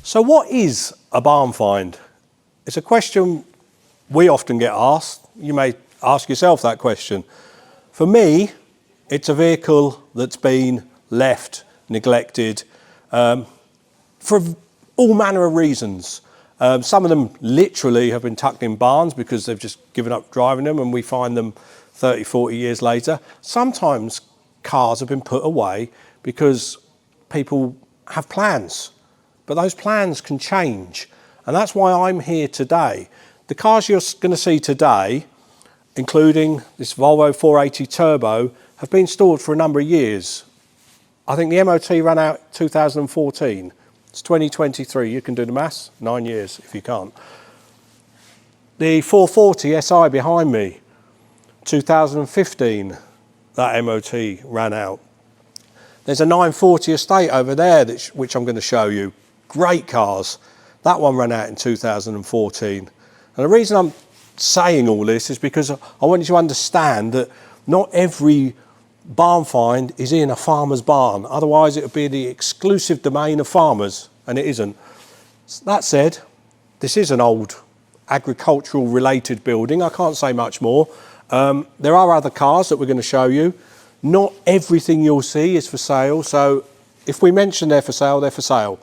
So what is a barn find? It's a question we often get asked. You may ask yourself that question. For me, it's a vehicle that's been left, neglected, for all manner of reasons. Some of them literally have been tucked in barns because they've just given up driving them and we find them 30, 40 years later. Sometimes cars have been put away because people have plans, but those plans can change. And that's why I'm here today. The cars you're going to see today, including this Volvo 480 Turbo, have been stored for a number of years. I think the MOT ran out 2014. It's 2023, you can do the maths, 9 years if you can't. The 440 SI behind me, 2015, that MOT ran out. There's a 940 Estate over there, which I'm going to show you. Great cars. That one ran out in 2014. And the reason I'm saying all this is because I want you to understand that not every barn find is in a farmer's barn. Otherwise, it would be the exclusive domain of farmers, and it isn't. That said, this is an old agricultural related building. I can't say much more. There are other cars that we're going to show you. Not everything you'll see is for sale, so if we mention they're for sale, they're for sale.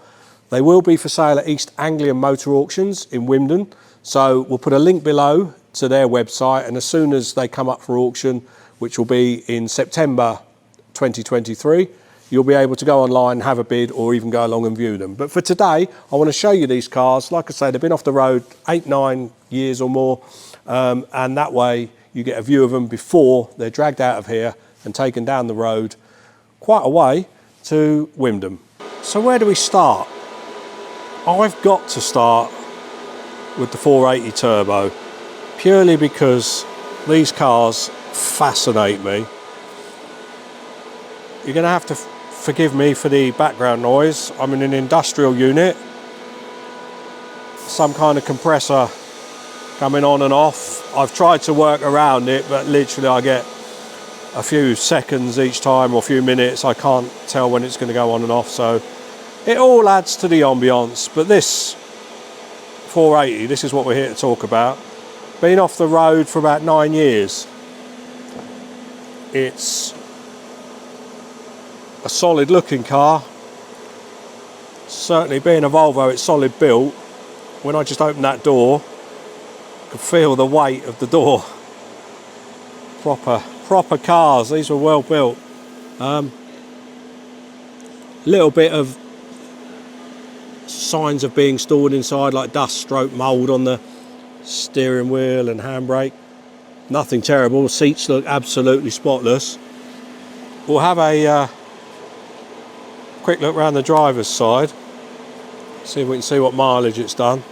They will be for sale at East Anglian Motor Auctions in Wymondham, so we'll put a link below to their website, and as soon as they come up for auction, which will be in September 2023, you'll be able to go online, have a bid, or even go along and view them. But for today, I want to show you these cars. Like I say, they've been off the road 8, 9 years or more, and that way you get a view of them before they're dragged out of here and taken down the road quite a way to Wymondham. So where do we start? I've got to start with the 480 Turbo, purely because these cars fascinate me. You're going to have to forgive me for the background noise. I'm in an industrial unit, some kind of compressor coming on and off. I've tried to work around it, but literally I get a few seconds each time or a few minutes. I can't tell when it's going to go on and off, so it all adds to the ambience. But this 480, this is what we're here to talk about. Been off the road for about 9 years. It's a solid looking car. Certainly being a Volvo, it's solid built. When I just opened that door, I could feel the weight of the door. Proper cars, these were well built. Little bit of signs of being stored inside, like dust stroke mould on the steering wheel and handbrake. Nothing terrible, seats look absolutely spotless. We'll have a quick look around the driver's side, see if we can see what mileage it's done.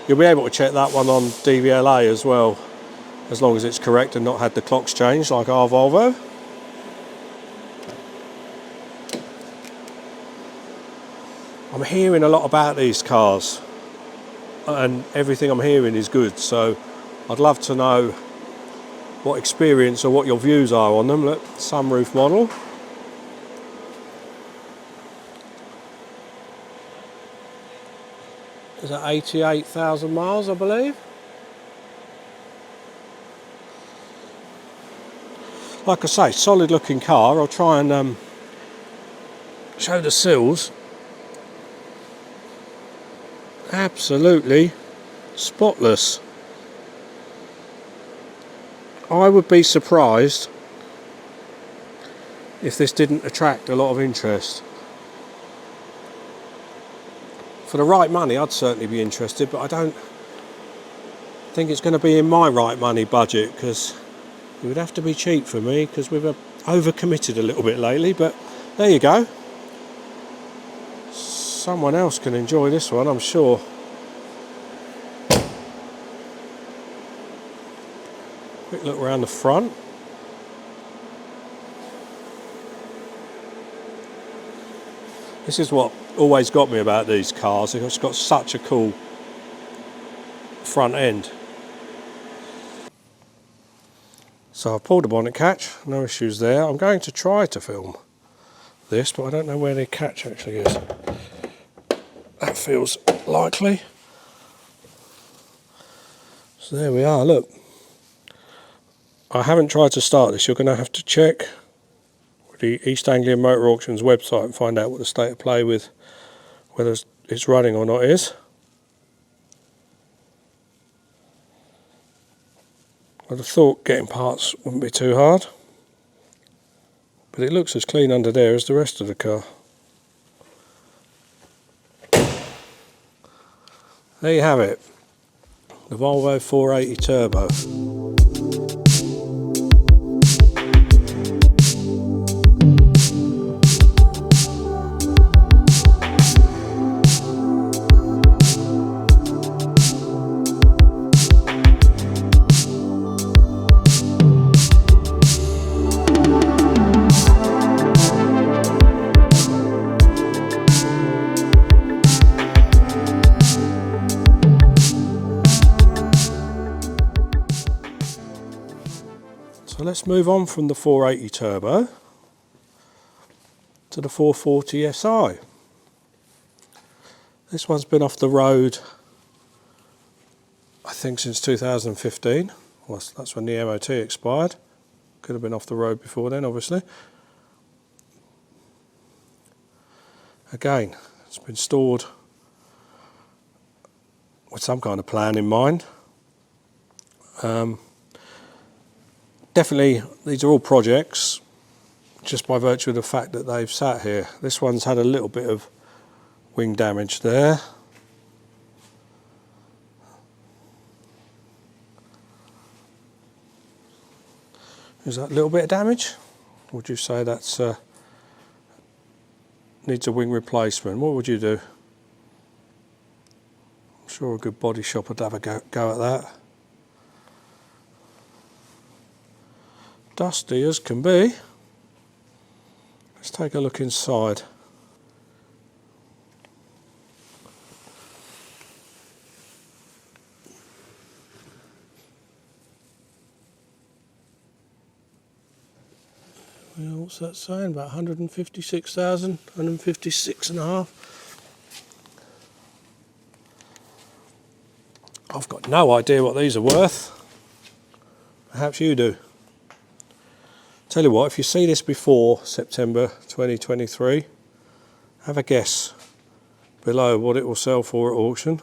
You'll be able to check that one on DVLA as well, as long as it's correct and not had the clocks changed like our Volvo. I'm hearing a lot about these cars and everything I'm hearing is good, so I'd love to know what experience or what your views are on them. Look, sunroof model. Is that 88,000 miles, I believe? Like I say, solid looking car. I'll try and show the sills. Absolutely spotless. I would be surprised if this didn't attract a lot of interest. For the right money, I'd certainly be interested, but I don't think it's going to be in my right money budget, because it would have to be cheap for me, because we've overcommitted a little bit lately. But there you go. Someone else can enjoy this one, I'm sure. Quick look around the front. This is what always got me about these cars. It's got such a cool front end. So I've pulled the bonnet catch, no issues there. I'm going to try to film this, but I don't know where the catch actually is. That feels likely. So there we are, look. I haven't tried to start this. You're going to have to check the East Anglia Motor Auctions website and find out what the state of play with whether it's running or not is. I'd have thought getting parts wouldn't be too hard, but it looks as clean under there as the rest of the car. There you have it, the Volvo 480 Turbo. So let's move on from the 480 Turbo to the 440 SI. This one's been off the road, I think, since 2015. Well, that's when the MOT expired. Could have been off the road before then, obviously. Again, it's been stored with some kind of plan in mind. Definitely, these are all projects just by virtue of the fact that they've sat here. This one's had a little bit of wing damage there. Is that a little bit of damage? Would you say that's needs a wing replacement? What would you do? I'm sure a good body shop would have a go at that. Dusty as can be. Let's take a look inside. Well, what's that saying? About 156,000, 156 and a half. I've got no idea what these are worth. Perhaps you do. Tell you what, if you see this before September 2023, have a guess below what it will sell for at auction.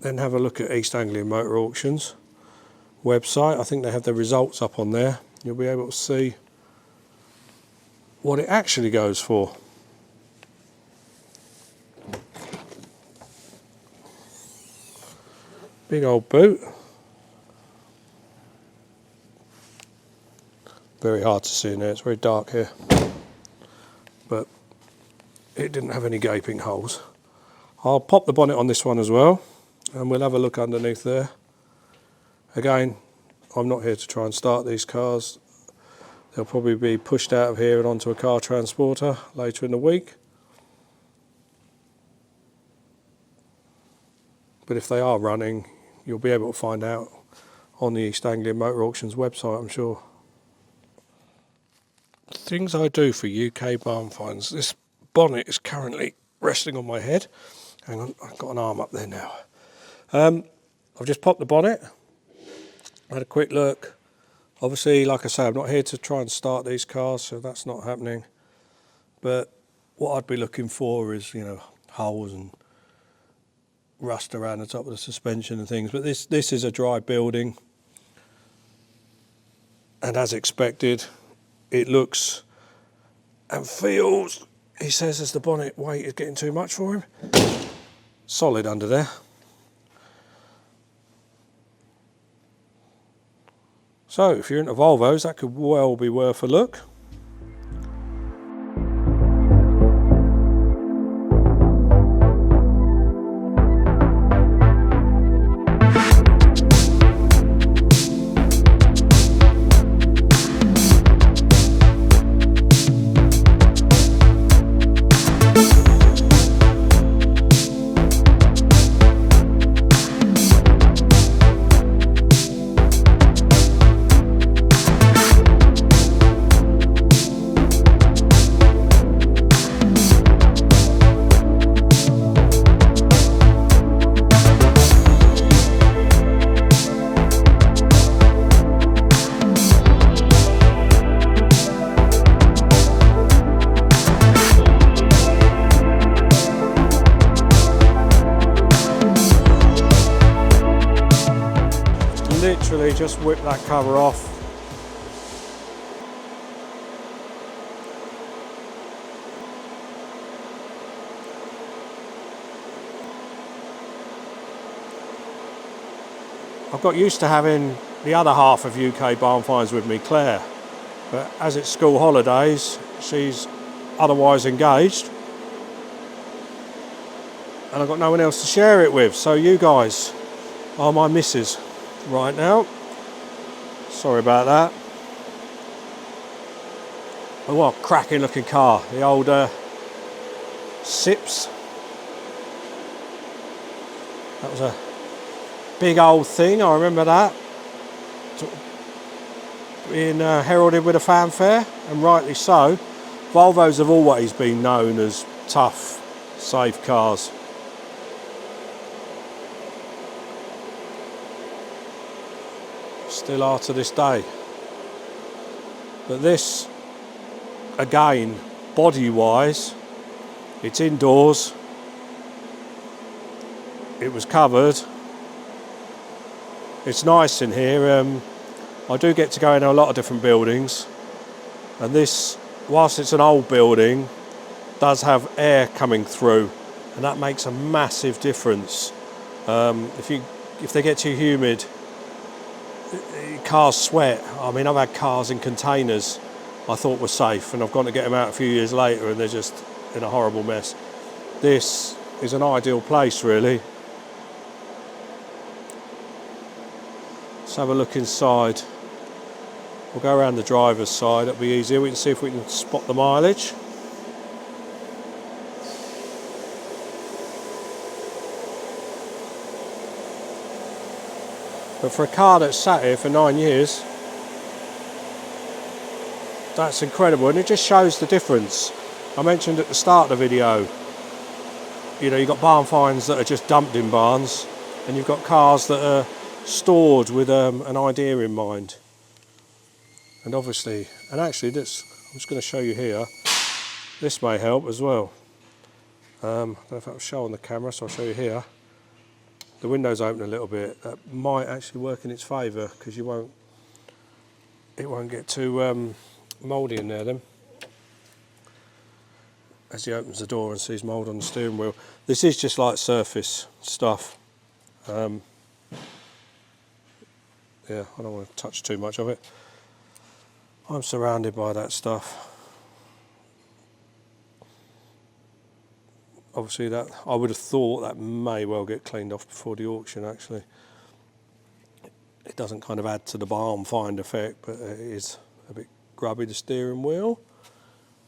Then have a look at East Anglia Motor Auctions website. I think they have the results up on there. You'll be able to see what it actually goes for. Big old boot. Very hard to see in there, it's very dark here. But it didn't have any gaping holes. I'll pop the bonnet on this one as well, and we'll have a look underneath there. Again, I'm not here to try and start these cars. They'll probably be pushed out of here and onto a car transporter later in the week. But if they are running, you'll be able to find out on the East Anglia Motor Auctions website, I'm sure. Things I do for UK barn finds. This bonnet is currently resting on my head. Hang on, I've got an arm up there now. I've just popped the bonnet, had a quick look. Obviously, like I say, I'm not here to try and start these cars, so that's not happening. But what I'd be looking for is, you know, holes and rust around the top of the suspension and things. But this is a dry building, and as expected, it looks and feels, he says, as the bonnet weight is getting too much for him, solid under there. So if you're into Volvos, that could well be worth a look. literally just whip that cover off. I've got used to having the other half of UK barn finds with me, Claire, but as it's school holidays, she's otherwise engaged and I've got no one else to share it with, so you guys are my missus right now. Sorry about that. Oh, what a cracking looking car, the old Sips. That was a big old thing, I remember that. Being heralded with a fanfare, and rightly so. Volvos have always been known as tough, safe cars. Still are to this day. But this, again, body-wise, it's indoors. It was covered. It's nice in here. I do get to go in a lot of different buildings, and this, whilst it's an old building, does have air coming through, and that makes a massive difference. If they get too humid, cars sweat. I mean, I've had cars in containers I thought were safe, and I've gone to get them out a few years later and they're just in a horrible mess. This is an ideal place, really. Let's have a look inside. We'll go around the driver's side, it'll be easier. We can see if we can spot the mileage. But for a car that's sat here for 9 years, that's incredible, and it just shows the difference. I mentioned at the start of the video, you know, you've got barn finds that are just dumped in barns, and you've got cars that are stored with an idea in mind. And obviously, and actually this, I'm just going to show you here, this may help as well. I don't know if that will show on the camera, so I'll show you here. The window's open a little bit. That might actually work in its favour, because it won't get too mouldy in there then. As he opens the door and sees mould on the steering wheel. This is just like surface stuff. Yeah, I don't want to touch too much of it. I'm surrounded by that stuff. Obviously that, I would have thought that may well get cleaned off before the auction actually. It doesn't kind of add to the barn find effect, but it is a bit grubby, the steering wheel.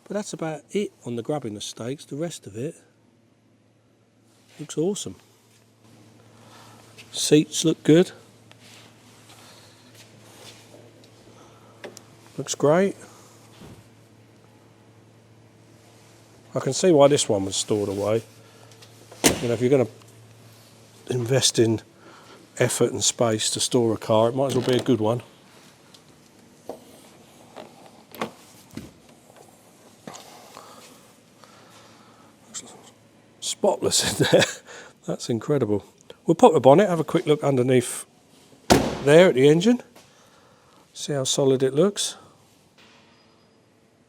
But that's about it on the grubbing the stakes. The rest of it looks awesome. Seats look good. Looks great. I can see why this one was stored away. You know, if you're going to invest in effort and space to store a car, it might as well be a good one. Spotless in there. That's incredible. We'll pop the bonnet, have a quick look underneath there at the engine. See how solid it looks.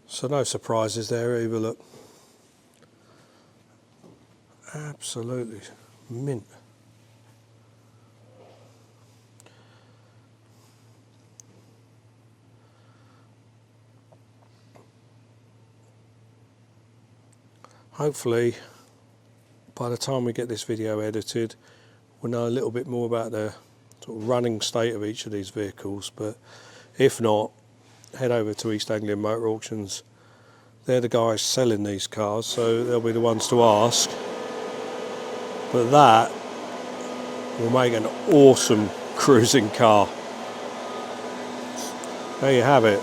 So no surprises there either, look. Absolutely mint. Hopefully, by the time we get this video edited, we'll know a little bit more about the sort of running state of each of these vehicles, but if not, head over to East Anglian Motor Auctions. They're the guys selling these cars, so they'll be the ones to ask. But that will make an awesome cruising car. There you have it.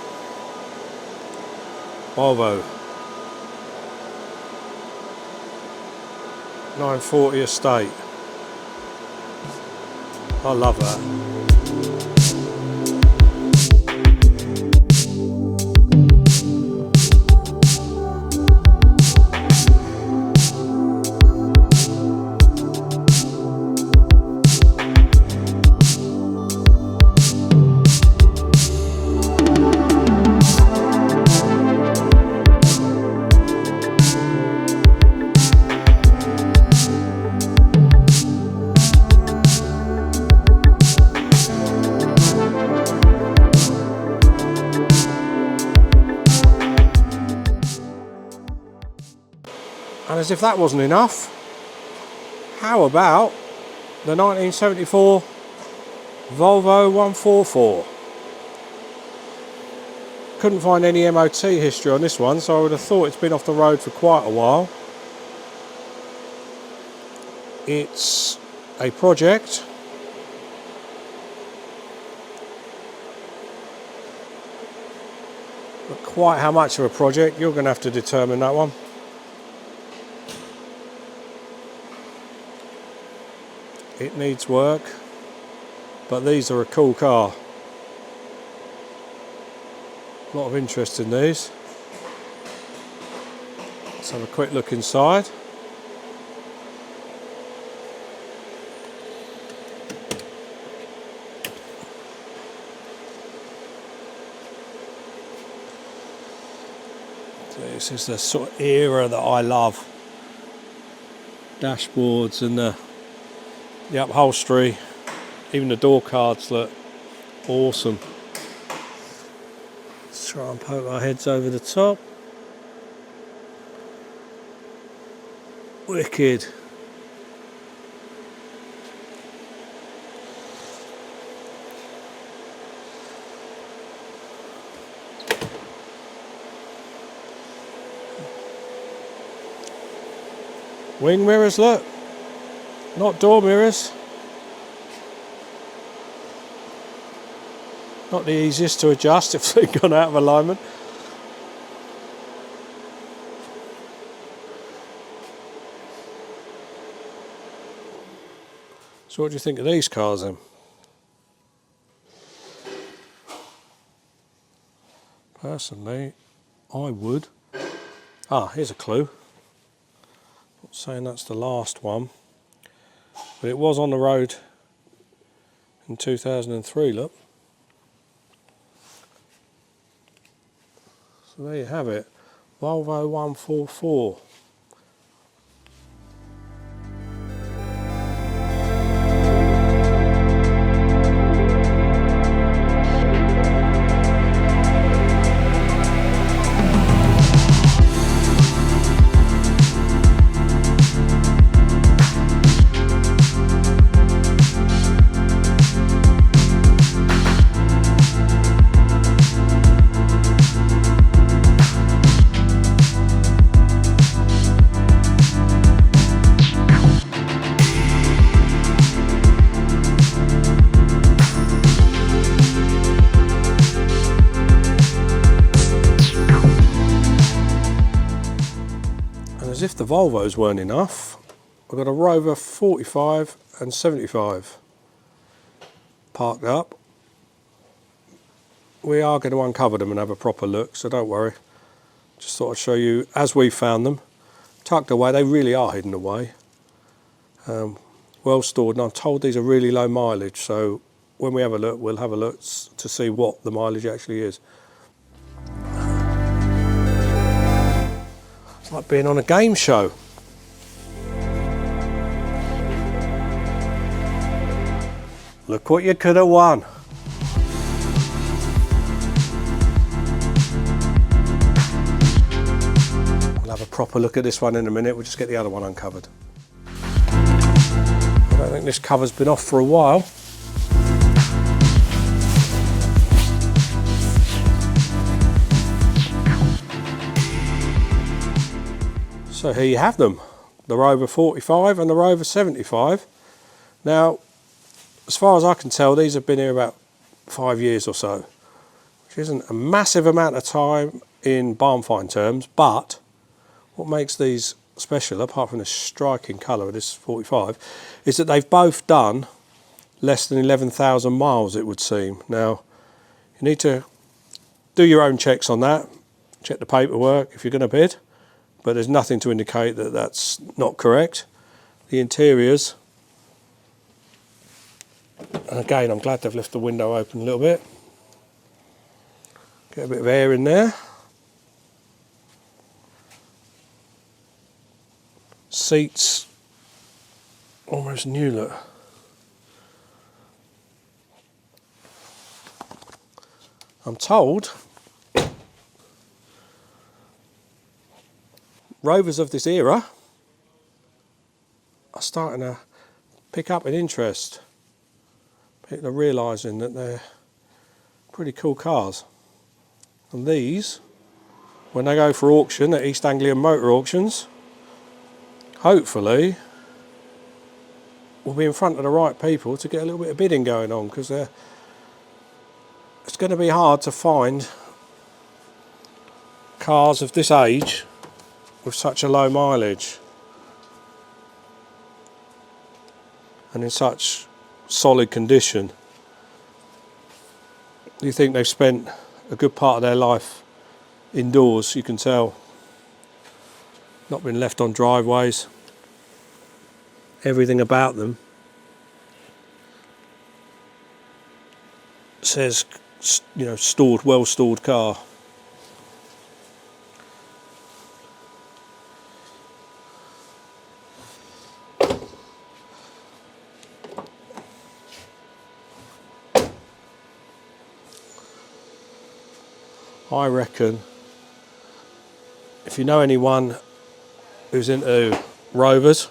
Volvo 940 estate. I love that. And as if that wasn't enough, how about the 1974 Volvo 144? Couldn't find any MOT history on this one, so I would have thought it's been off the road for quite a while. It's a project. But quite how much of a project, you're going to have to determine that one. It needs work, but these are a cool car. A lot of interest in these. Let's have a quick look inside. This is the sort of era that I love. Dashboards and the upholstery, even the door cards look awesome. Let's try and poke our heads over the top. Wicked. Wing mirrors, look. Not door mirrors. Not the easiest to adjust if they've gone out of alignment. So what do you think of these cars then? Personally, I would. Here's a clue. Not saying that's the last one, but it was on the road in 2003, look. So there you have it, Volvo 144. As if the Volvos weren't enough, I've got a Rover 45 and 75 parked up. We are going to uncover them and have a proper look, so don't worry. Just thought I'd show you as we found them. Tucked away, they really are hidden away. Well stored, and I'm told these are really low mileage, so when we have a look, we'll have a look to see what the mileage actually is. It's like being on a game show. Look what you could have won. We'll have a proper look at this one in a minute. We'll just get the other one uncovered. I don't think this cover's been off for a while. So here you have them, the Rover 45 and the Rover 75. Now, as far as I can tell, these have been here about 5 years or so, which isn't a massive amount of time in barn find terms, but what makes these special, apart from the striking colour of this 45, is that they've both done less than 11,000 miles, it would seem. Now, you need to do your own checks on that, check the paperwork if you're going to bid, but there's nothing to indicate that that's not correct. The interiors, and again, I'm glad they've left the window open a little bit. Get a bit of air in there. Seats, almost new, look. I'm told Rovers of this era are starting to pick up in interest. People are realising that they're pretty cool cars. And these, when they go for auction at East Anglian Motor Auctions, hopefully we'll be in front of the right people to get a little bit of bidding going on, because it's going to be hard to find cars of this age with such a low mileage and in such solid condition. You think they've spent a good part of their life indoors, you can tell. Not been left on driveways. Everything about them says, you know, stored, well stored car. I reckon if you know anyone who's into Rovers,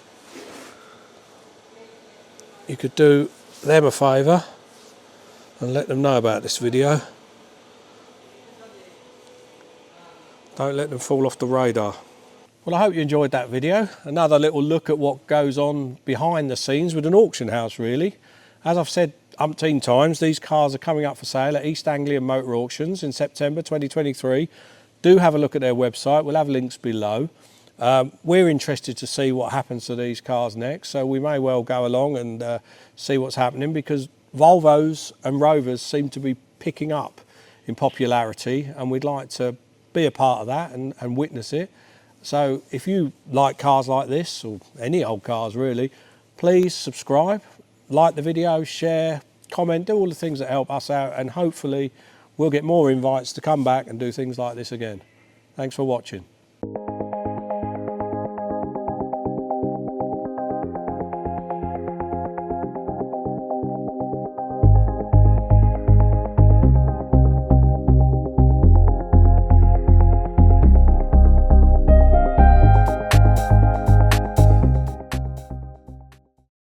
you could do them a favour and let them know about this video. Don't let them fall off the radar. Well, I hope you enjoyed that video. Another little look at what goes on behind the scenes with an auction house, really. As I've said umpteen times, these cars are coming up for sale at East Anglian Motor Auctions in September 2023. Do have a look at their website. We'll have links below. We're interested to see what happens to these cars next, so we may well go along and see what's happening, because Volvos and Rovers seem to be picking up in popularity, and we'd like to be a part of that and witness it. So if you like cars like this, or any old cars really, please subscribe, like the video, share, comment, do all the things that help us out, and hopefully we'll get more invites to come back and do things like this again. Thanks for watching.